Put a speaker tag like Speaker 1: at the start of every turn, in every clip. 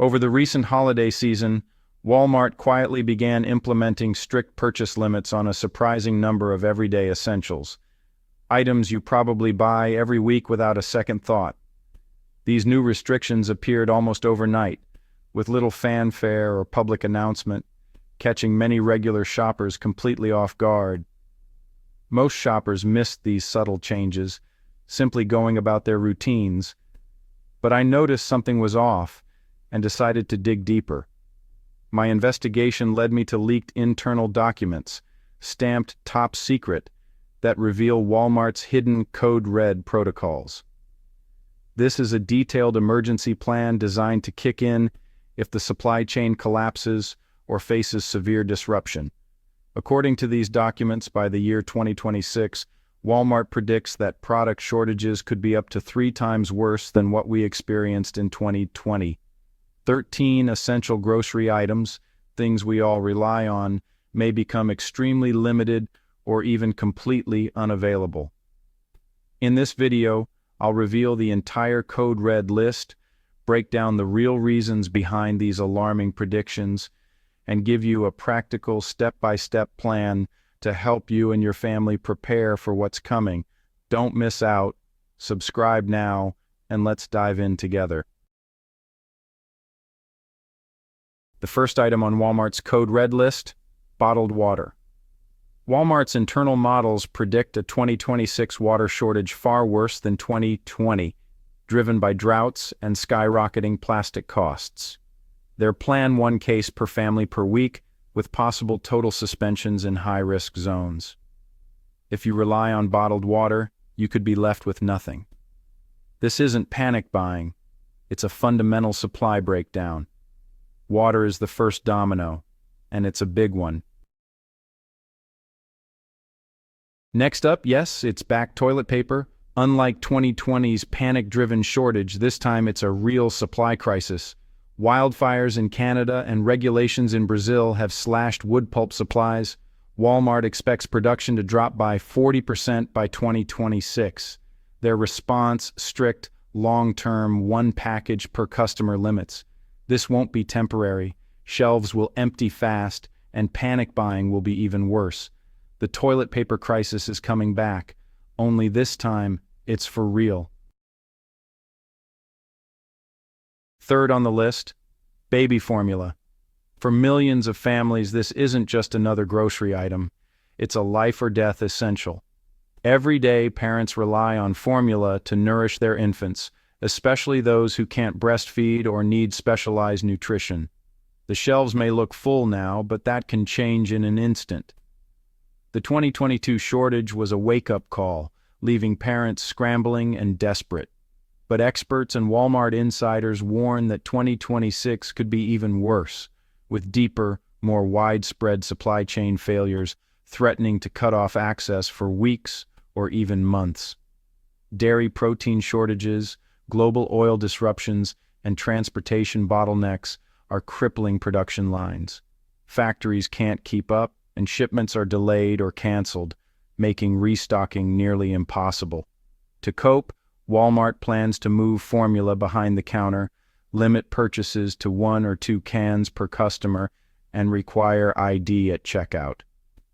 Speaker 1: Over the recent holiday season, Walmart quietly began implementing strict purchase limits on a surprising number of everyday essentials, items you probably buy every week without a second thought. These new restrictions appeared almost overnight, with little fanfare or public announcement, catching many regular shoppers completely off guard. Most shoppers missed these subtle changes, simply going about their routines, but I noticed something was off and decided to dig deeper. My investigation led me to leaked internal documents, stamped top secret, that reveal Walmart's hidden code red protocols. This is a detailed emergency plan designed to kick in if the supply chain collapses or faces severe disruption. According to these documents, by the year 2026, Walmart predicts that product shortages could be up to 3 times worse than what we experienced in 2020. 13 essential grocery items, things we all rely on, may become extremely limited or even completely unavailable. In this video, I'll reveal the entire code red list, break down the real reasons behind these alarming predictions, and give you a practical step-by-step plan to help you and your family prepare for what's coming. Don't miss out, subscribe now, and let's dive in together. The first item on Walmart's code red list, bottled water. Walmart's internal models predict a 2026 water shortage far worse than 2020, driven by droughts and skyrocketing plastic costs. Their plan: 1 case per family per week, with possible total suspensions in high-risk zones. If you rely on bottled water, you could be left with nothing. This isn't panic buying, it's a fundamental supply breakdown. Water is the first domino, and it's a big one. Next up, yes, it's back toilet paper. Unlike 2020's panic-driven shortage, this time it's a real supply crisis. Wildfires in Canada and regulations in Brazil have slashed wood pulp supplies. Walmart expects production to drop by 40% by 2026. Their response: strict, long-term, 1 package per customer limits. This won't be temporary. Shelves will empty fast, and panic buying will be even worse. The toilet paper crisis is coming back, only this time it's for real. Third on the list, baby formula. For millions of families, this isn't just another grocery item. It's a life or death essential. Every day, parents rely on formula to nourish their infants, especially those who can't breastfeed or need specialized nutrition. The shelves may look full now, but that can change in an instant. The 2022 shortage was a wake-up call, leaving parents scrambling and desperate. But experts and Walmart insiders warn that 2026 could be even worse, with deeper, more widespread supply chain failures threatening to cut off access for weeks or even months. Dairy protein shortages, global oil disruptions, and transportation bottlenecks are crippling production lines. Factories can't keep up, and shipments are delayed or canceled, making restocking nearly impossible. To cope, Walmart plans to move formula behind the counter, limit purchases to 1 or 2 cans per customer, and require ID at checkout.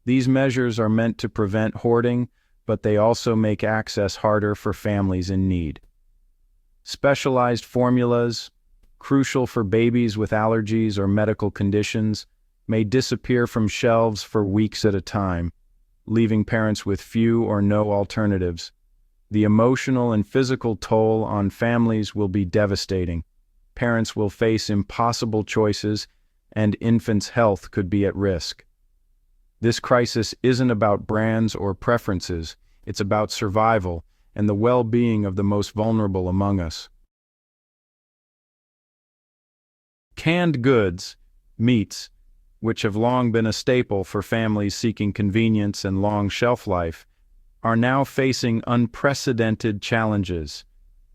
Speaker 1: These measures are meant to prevent hoarding, but they also make access harder for families in need. Specialized formulas, crucial for babies with allergies or medical conditions, may disappear from shelves for weeks at a time, leaving parents with few or no alternatives. The emotional and physical toll on families will be devastating. Parents will face impossible choices, and infants' health could be at risk. This crisis isn't about brands or preferences, it's about survival and the well-being of the most vulnerable among us. Canned goods, meats, which have long been a staple for families seeking convenience and long shelf life, are now facing unprecedented challenges.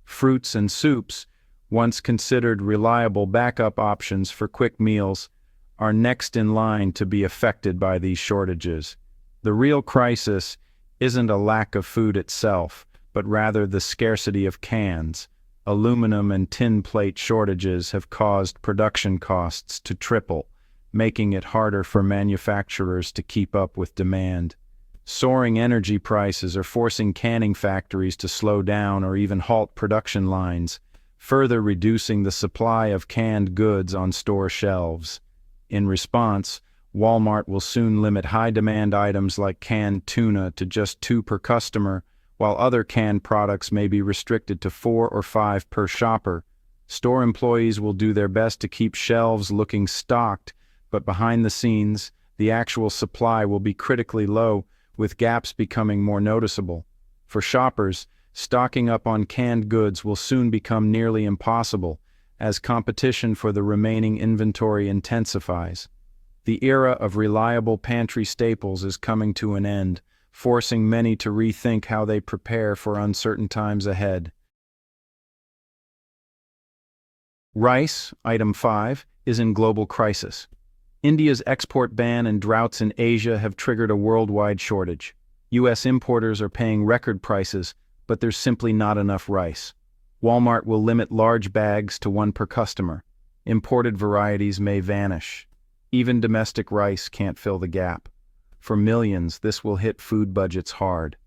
Speaker 1: Fruits and soups, once considered reliable backup options for quick meals, are next in line to be affected by these shortages. The real crisis isn't a lack of food itself, but rather the scarcity of cans. Aluminum and tin plate shortages have caused production costs to triple, making it harder for manufacturers to keep up with demand. Soaring energy prices are forcing canning factories to slow down or even halt production lines, further reducing the supply of canned goods on store shelves. In response, Walmart will soon limit high-demand items like canned tuna to just 2 per customer, while other canned products may be restricted to 4 or 5 per shopper. Store employees will do their best to keep shelves looking stocked, but behind the scenes, the actual supply will be critically low, with gaps becoming more noticeable. For shoppers, stocking up on canned goods will soon become nearly impossible, as competition for the remaining inventory intensifies. The era of reliable pantry staples is coming to an end, forcing many to rethink how they prepare for uncertain times ahead. Rice, item 5, is in global crisis. India's export ban and droughts in Asia have triggered a worldwide shortage. U.S. importers are paying record prices, but there's simply not enough rice. Walmart will limit large bags to 1 per customer. Imported varieties may vanish. Even domestic rice can't fill the gap. For millions, this will hit food budgets hard.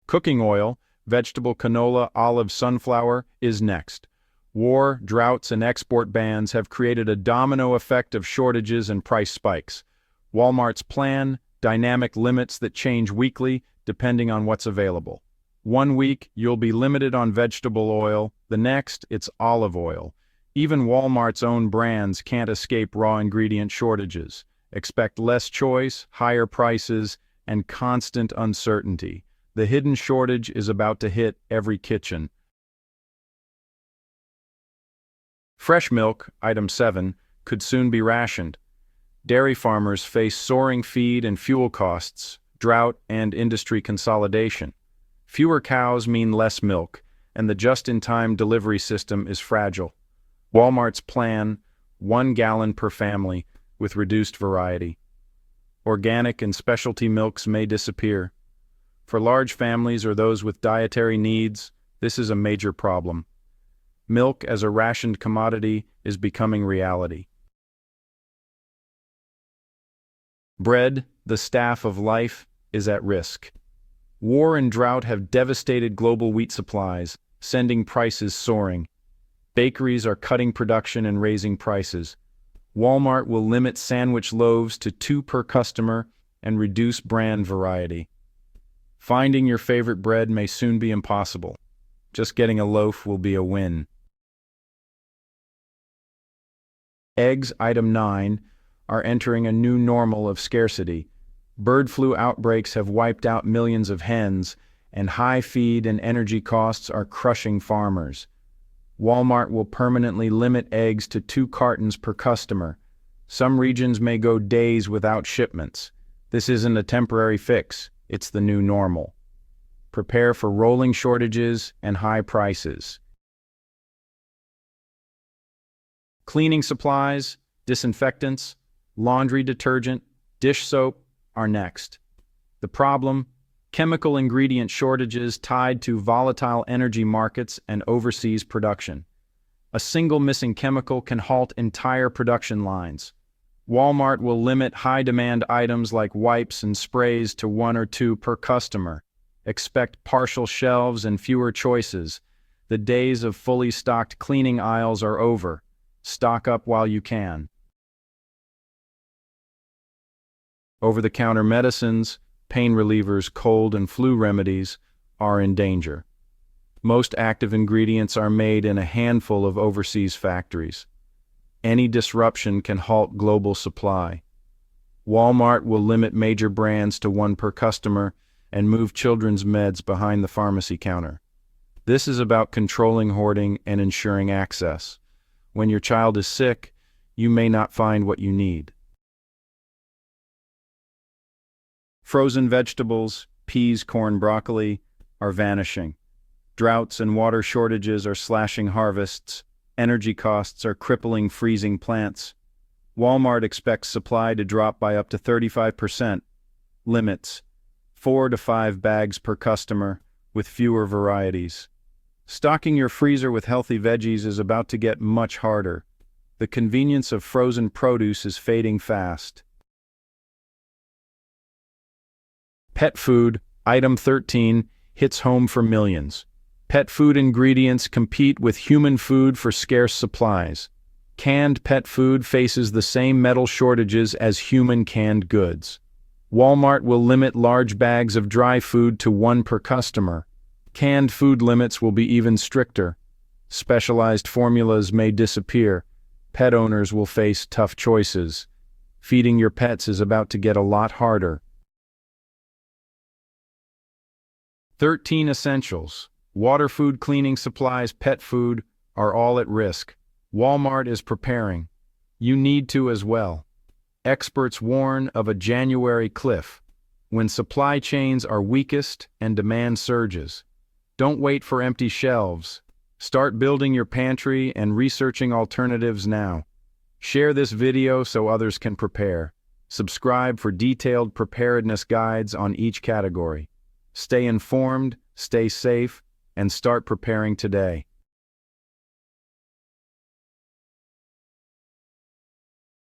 Speaker 1: Cooking oil, vegetable canola, olive, sunflower, is next. War, droughts, and export bans have created a domino effect of shortages and price spikes. Walmart's plan, dynamic limits that change weekly depending on what's available. One week, you'll be limited on vegetable oil, the next, it's olive oil. Even Walmart's own brands can't escape raw ingredient shortages. Expect less choice, higher prices, and constant uncertainty. The hidden shortage is about to hit every kitchen. Fresh milk, item 7, could soon be rationed. Dairy farmers face soaring feed and fuel costs, drought, and industry consolidation. Fewer cows mean less milk, and the just-in-time delivery system is fragile. Walmart's plan, 1 gallon per family, with reduced variety. Organic and specialty milks may disappear. For large families or those with dietary needs, this is a major problem. Milk as a rationed commodity is becoming reality. Bread, the staff of life, is at risk. War and drought have devastated global wheat supplies, sending prices soaring. Bakeries are cutting production and raising prices. Walmart will limit sandwich loaves to 2 per customer and reduce brand variety. Finding your favorite bread may soon be impossible. Just getting a loaf will be a win. Eggs, item 9, are entering a new normal of scarcity. Bird flu outbreaks have wiped out millions of hens, and high feed and energy costs are crushing farmers. Walmart will permanently limit eggs to 2 cartons per customer. Some regions may go days without shipments. This isn't a temporary fix, it's the new normal. Prepare for rolling shortages and high prices. Cleaning supplies, disinfectants, laundry detergent, dish soap are next. The problem? Chemical ingredient shortages tied to volatile energy markets and overseas production. A single missing chemical can halt entire production lines. Walmart will limit high-demand items like wipes and sprays to 1 or 2 per customer. Expect partial shelves and fewer choices. The days of fully stocked cleaning aisles are over. Stock up while you can. Over-the-counter medicines, pain relievers, cold and flu remedies are in danger. Most active ingredients are made in a handful of overseas factories. Any disruption can halt global supply. Walmart will limit major brands to 1 per customer and move children's meds behind the pharmacy counter. This is about controlling hoarding and ensuring access. When your child is sick, you may not find what you need. Frozen vegetables, peas, corn, broccoli, are vanishing. Droughts and water shortages are slashing harvests. Energy costs are crippling freezing plants. Walmart expects supply to drop by up to 35%. Limits: 4 to 5 bags per customer, with fewer varieties. Stocking your freezer with healthy veggies is about to get much harder. The convenience of frozen produce is fading fast. Pet food, item 13, hits home for millions. Pet food ingredients compete with human food for scarce supplies. Canned pet food faces the same metal shortages as human canned goods. Walmart will limit large bags of dry food to 1 per customer. Canned food limits will be even stricter. Specialized formulas may disappear. Pet owners will face tough choices. Feeding your pets is about to get a lot harder. 13 essentials. Water, food, cleaning supplies, pet food are all at risk. Walmart is preparing. You need to as well. Experts warn of a January cliff, when supply chains are weakest and demand surges. Don't wait for empty shelves. Start building your pantry and researching alternatives now. Share this video so others can prepare. Subscribe for detailed preparedness guides on each category. Stay informed, stay safe, and start preparing today.